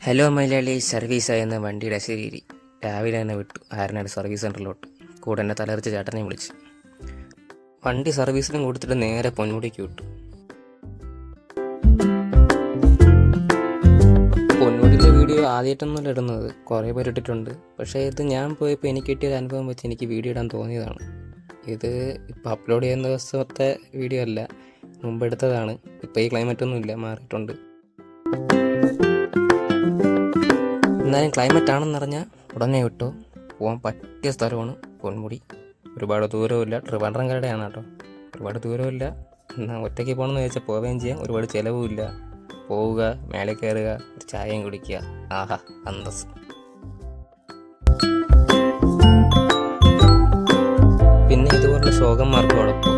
Hello Malayali, സർവീസായെന്ന വണ്ടിയുടെ അശരീരി രാവിലെ തന്നെ വിട്ടു ആരനാട് സർവീസ് സെൻറ്ററിലോട്ട്. കൂടെ എന്നെ തലർച്ച ചേട്ടനെ വിളിച്ചു. വണ്ടി സർവീസിനും കൊടുത്തിട്ട് നേരെ പൊന്മുടിക്ക് വിട്ടു. പൊന്മുടിയിലെ വീഡിയോ ആദ്യമായിട്ടൊന്നുമല്ല ഇടുന്നത്, കുറേ പേര് ഇട്ടിട്ടുണ്ട്. പക്ഷേ ഇത് ഞാൻ പോയപ്പോൾ എനിക്ക് കിട്ടിയൊരു അനുഭവം വെച്ച് എനിക്ക് വീഡിയോ ഇടാൻ തോന്നിയതാണ്. ഇത് ഇപ്പോൾ അപ്ലോഡ് ചെയ്യുന്ന ദിവസത്തെ വീഡിയോ അല്ല, മുമ്പ് എടുത്തതാണ്. ഇപ്പോൾ ഈ ക്ലൈമറ്റൊന്നും ഇല്ല, മാറിയിട്ടുണ്ട്. എന്നാലും ക്ലൈമറ്റ് ആണെന്നറിഞ്ഞാൽ ഉടനെ വിട്ടോ. പോകാൻ പറ്റിയ സ്ഥലമാണ് പൊന്മുടി. ഒരുപാട് ദൂരമില്ല, ട്രിവാൻഡ്രം കടയാണ് കേട്ടോ. ഒരുപാട് ദൂരമില്ല, എന്നാൽ ഒറ്റയ്ക്ക് പോകണമെന്ന് ചോദിച്ചാൽ പോവുകയും ചെയ്യാം. ഒരുപാട് ചിലവുമില്ല. പോവുക, മേലെ കയറുക, ഒരു ചായയും കുടിക്കുക. ആഹാ, അന്തസ്. പിന്നെ ഇതുപോലുള്ള ശോകന്മാർക്കോടൊപ്പം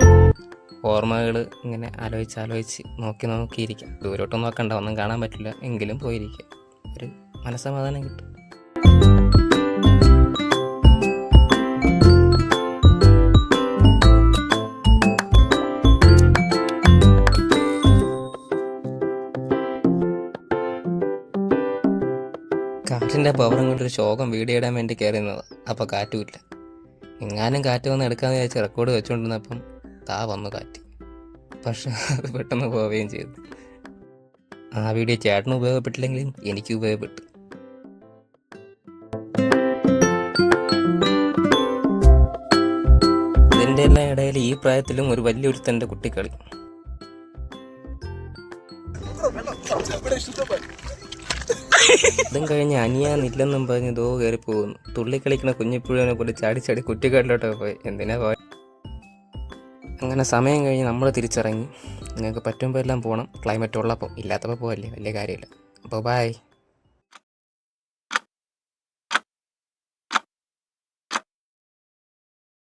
ഓർമ്മകൾ ഇങ്ങനെ ആലോചിച്ച് നോക്കിയിരിക്കാം. ദൂരോട്ടൊന്നും നോക്കണ്ട, ഒന്നും കാണാൻ പറ്റില്ല, എങ്കിലും പോയിരിക്കുക. ഒരു മനസ്സമാധാനം കിട്ടും. കാറ്റിൻ്റെ പവറും കൊണ്ടൊരു ശോകം വീഡിയോ ഇടാൻ വേണ്ടി കയറുന്നത്. അപ്പോൾ കാറ്റുമില്ല. എങ്ങാനും കാറ്റ് വന്ന് എടുക്കാമെന്ന് വിചാരിച്ച് റെക്കോർഡ് വെച്ചുകൊണ്ടിരുന്നപ്പം വന്നു കാറ്റ്. പക്ഷെ അത് പെട്ടെന്ന് പോവുകയും ചെയ്തു. ആ വീഡിയോ ചേട്ടന് ഉപയോഗപ്പെട്ടില്ലെങ്കിലും എനിക്ക് ഉപയോഗപ്പെട്ടു. ഇതിൻ്റെ എല്ലാം ഇടയിൽ ഈ പ്രായത്തിലും ഒരു വലിയൊരുത്തൻ്റെ കുട്ടിക്കളി. ഇതും കഴിഞ്ഞ് അനിയാന്നില്ലെന്നും പറഞ്ഞ് ദോ കയറി പോകുന്നു. തുള്ളിക്കളിക്കണ കുഞ്ഞിപ്പുഴനെ പോലെ ചാടി കുറ്റിക്കാട്ടിലോട്ടൊക്കെ പോയി. എന്തിനാ പോയി? അങ്ങനെ സമയം കഴിഞ്ഞ് നമ്മൾ തിരിച്ചിറങ്ങി. നിങ്ങൾക്ക് പറ്റുമ്പോൾ എല്ലാം പോകണം. ക്ലൈമറ്റ് ഉള്ളപ്പോൾ, ഇല്ലാത്തപ്പോൾ പോകല്ലേ, വലിയ കാര്യമില്ല. അപ്പോൾ ബൈ.